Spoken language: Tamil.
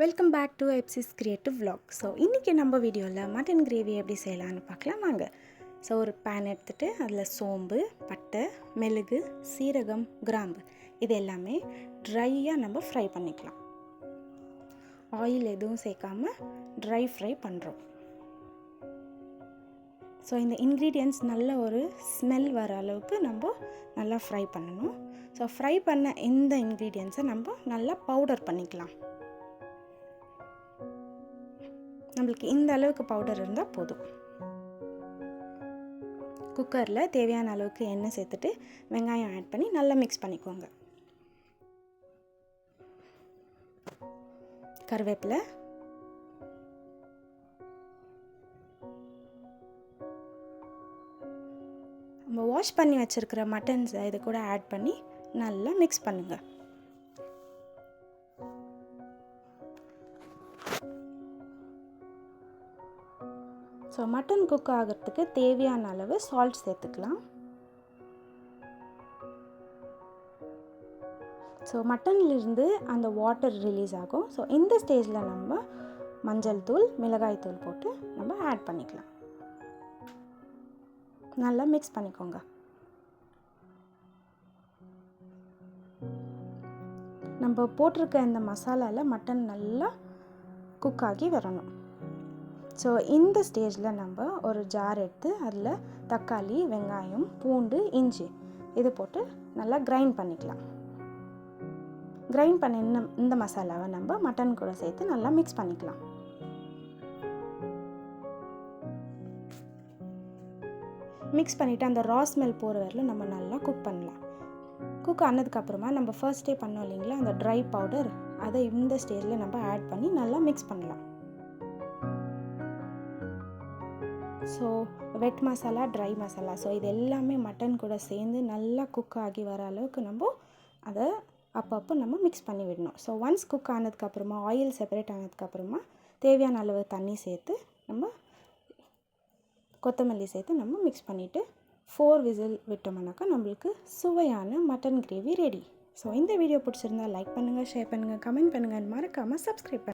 வெல்கம் பேக் டு எப்சிஸ் கிரியேட்டிவ் vlog. ஸோ இன்றைக்கி நம்ம வீடியோவில் மட்டன் கிரேவி எப்படி செய்யலான்னு பார்க்கலாம் வாங்க. ஸோ ஒரு பேன் எடுத்துகிட்டு அதில் சோம்பு, பட்டை, மிளகு, சீரகம், கிராம்பு இது எல்லாமே ட்ரையாக நம்ம ஃப்ரை பண்ணிக்கலாம். ஆயில் எதுவும் சேர்க்காமல் ட்ரை ஃப்ரை பண்ணுறோம். ஸோ இந்த இன்க்ரீடியன்ட்ஸ் நல்ல ஒரு ஸ்மெல் வர அளவுக்கு நம்ம நல்லா ஃப்ரை பண்ணணும். ஸோ ஃப்ரை பண்ண இந்த இன்க்ரீடியன்ட்ஸை நம்ம நல்லா பவுடர் பண்ணிக்கலாம். நம்மளுக்கு இந்த அளவுக்கு பவுடர் இருந்தால் போதும். குக்கரில் தேவையான அளவுக்கு எண்ணெய் சேர்த்துட்டு வெங்காயம் ஆட் பண்ணி நல்லா மிக்ஸ் பண்ணிக்கோங்க. கருவேப்பிலை, நம்ம வாஷ் பண்ணி வச்சுருக்கிற மட்டன்ஸை இது கூட ஆட் பண்ணி நல்லா மிக்ஸ் பண்ணுங்கள். ஸோ மட்டன் குக் ஆகிறதுக்கு தேவையான அளவு சால்ட் சேர்த்துக்கலாம். ஸோ மட்டன்லேருந்து அந்த வாட்டர் ரிலீஸ் ஆகும். ஸோ இந்த ஸ்டேஜில் நம்ம மஞ்சள் தூள், மிளகாய் தூள் போட்டு நம்ம ஆட் பண்ணிக்கலாம். நல்லா மிக்ஸ் பண்ணிக்கோங்க. நம்ம போட்டிருக்க இந்த மசாலாவில் மட்டன் நல்லா குக் ஆகி வரணும். ஸோ இந்த ஸ்டேஜில் நம்ம ஒரு ஜார் எடுத்து அதில் தக்காளி, வெங்காயம், பூண்டு, இஞ்சி இது போட்டு நல்லா கிரைண்ட் பண்ணிக்கலாம். கிரைண்ட் பண்ண இந்த மசாலாவை நம்ம மட்டன் கூட சேர்த்து நல்லா மிக்ஸ் பண்ணிக்கலாம். மிக்ஸ் பண்ணிவிட்டு அந்த ரா ஸ்மெல் போகிற வரையிலும் நம்ம நல்லா குக் பண்ணலாம். குக் ஆனதுக்கப்புறமா நம்ம ஃபர்ஸ்டே பண்ணோம் இல்லைங்களா அந்த ட்ரை பவுடர், அதை இந்த ஸ்டேஜில் நம்ம ஆட் பண்ணி நல்லா மிக்ஸ் பண்ணலாம். ஸோ வெட் மசாலா, ட்ரை மசாலா, ஸோ இது எல்லாமே மட்டன் கூட சேர்ந்து நல்லா குக் ஆகி வர அளவுக்கு நம்ம அதை அப்பப்போ நம்ம மிக்ஸ் பண்ணி விடணும். ஸோ ஒன்ஸ் குக் ஆனதுக்கப்புறமா ஆயில் செப்பரேட் ஆனதுக்கப்புறமா தேவையான அளவு தண்ணி சேர்த்து நம்ம கொத்தமல்லி சேர்த்து நம்ம மிக்ஸ் பண்ணிவிட்டு 4 விசில் விட்டோம்னாக்கா நம்மளுக்கு சுவையான மட்டன் கிரேவி ரெடி. ஸோ இந்த வீடியோ பிடிச்சிருந்தா லைக் பண்ணுங்கள், ஷேர் பண்ணுங்கள், கமெண்ட் பண்ணுங்கள், மறக்காமல் சப்ஸ்கிரைப் பண்ணுங்கள்.